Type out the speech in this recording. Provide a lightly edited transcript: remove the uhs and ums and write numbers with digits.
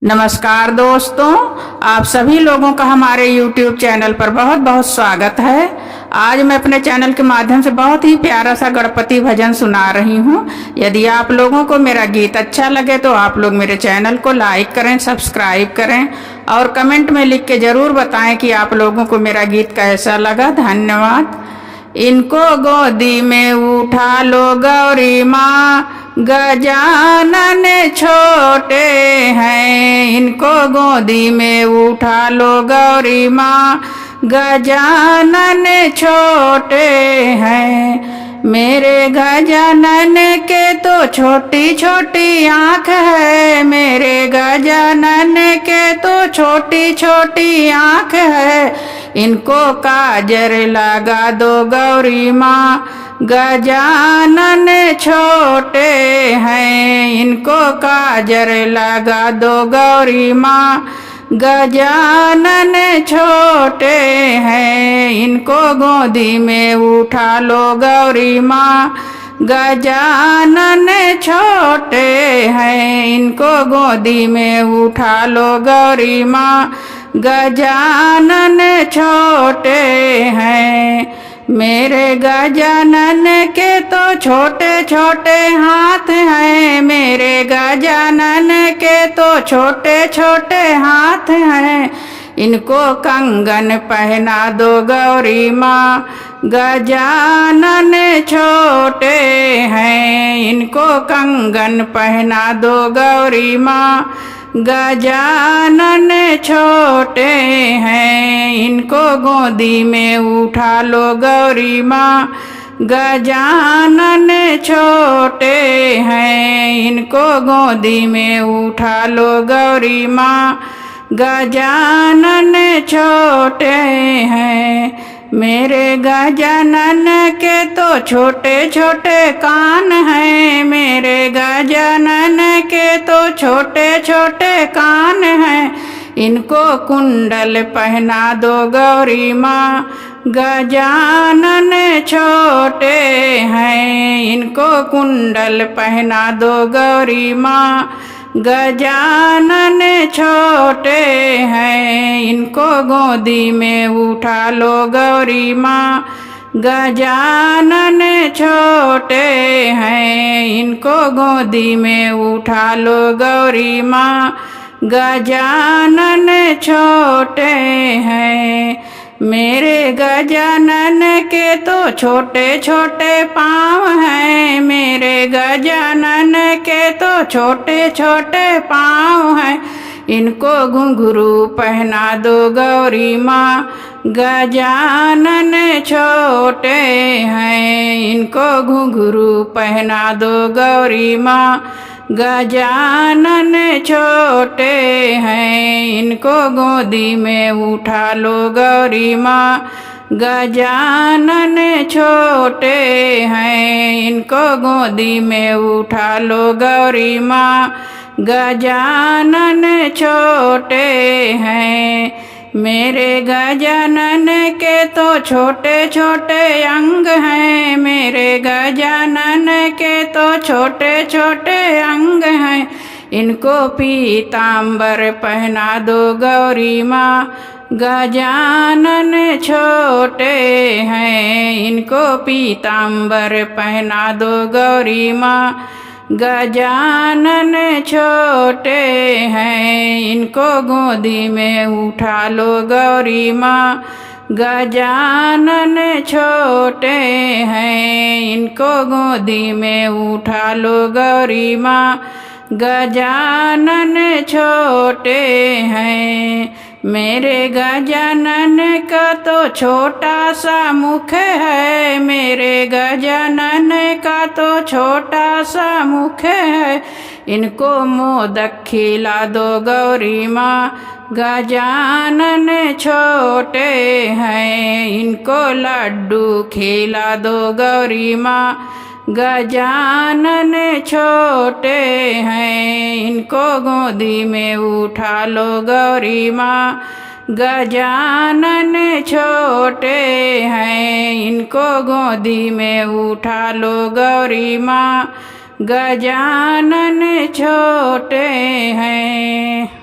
नमस्कार दोस्तों, आप सभी लोगों का हमारे YouTube चैनल पर बहुत बहुत स्वागत है। आज मैं अपने चैनल के माध्यम से बहुत ही प्यारा सा गणपति भजन सुना रही हूँ। यदि आप लोगों को मेरा गीत अच्छा लगे तो आप लोग मेरे चैनल को लाइक करें, सब्सक्राइब करें और कमेंट में लिख के ज़रूर बताएं कि आप लोगों को मेरा गीत कैसा लगा। धन्यवाद। इनको गोदी में उठा लो गौरी माँ, गजानन छोटे हैं। इनको गोदी में उठा लो गौरी माँ, गजानन छोटे हैं। मेरे गजानन के तो छोटी छोटी आँख है, मेरे गजानन के तो छोटी छोटी आँख है। इनको काजर लगा दो गौरी माँ, गजानन छोटे हैं। इनको काजर लगा दो गौरी माँ, गजानन छोटे हैं। इनको गोदी में उठा लो गौरी माँ, गजानन छोटे हैं। इनको गोदी में उठा लो गौरी माँ, गजानन छोटे हैं। मेरे गजानन के तो छोटे छोटे हाथ हैं, मेरे गजानन के तो छोटे छोटे हाथ हैं। इनको कंगन पहना दो गौरी माँ, गजानन छोटे हैं। इनको कंगन पहना दो गौरी माँ, गजानन छोटे हैं। इनको गोदी में उठा लो गौरी माँ, गजानन छोटे हैं। इनको गोदी में उठा लो गौरी माँ, गजानन छोटे हैं। मेरे गजानन के तो छोटे छोटे कान हैं, मेरे गजानन के तो छोटे छोटे कान हैं। इनको कुंडल पहना दो गौरी माँ, गजानन छोटे हैं। इनको कुंडल पहना दो गौरी माँ, गजानन छोटे हैं। इनको गोदी में उठा लो गौरी माँ, गजानन छोटे हैं। इनको गोदी में उठा लो गौरी माँ, गजानन छोटे हैं। मेरे गजानन के तो छोटे छोटे पाँव हैं, मेरे गजानन के तो छोटे छोटे पाँव हैं। इनको घुंघरू पहना दो गौरी माँ, गजानन छोटे हैं। इनको घुंघरू पहना दो गौरी माँ, गजानन छोटे हैं। इनको गोदी में उठा लो गौरी माँ, गजानन छोटे हैं। इनको गोदी में उठा लो गौरी माँ, गजानन छोटे हैं। मेरे गजानन के तो छोटे छोटे अंग हैं, मेरे गजानन के तो छोटे छोटे अंग हैं। इनको पीतांबर पहना दो गौरी माँ, गजानन छोटे हैं। इनको पीतांबर पहना दो गौरी माँ, गजानन छोटे हैं। इनको गोदी में उठा लो गौरी माँ, गजानन छोटे हैं। इनको गोदी में उठा लो गौरी माँ, गजानन छोटे हैं। मेरे गजानन का तो छोटा सा मुख है, मेरे गजानन का तो छोटा सा मुख है। इनको मोदक खिला दो गौरी माँ, गजानन छोटे हैं। इनको लड्डू खिला दो गौरी माँ, गजानन छोटे हैं। इनको गोदी में उठा लो गौरी माँ, गजानन छोटे हैं। इनको गोदी में उठा लो गौरी माँ, गजानन छोटे हैं।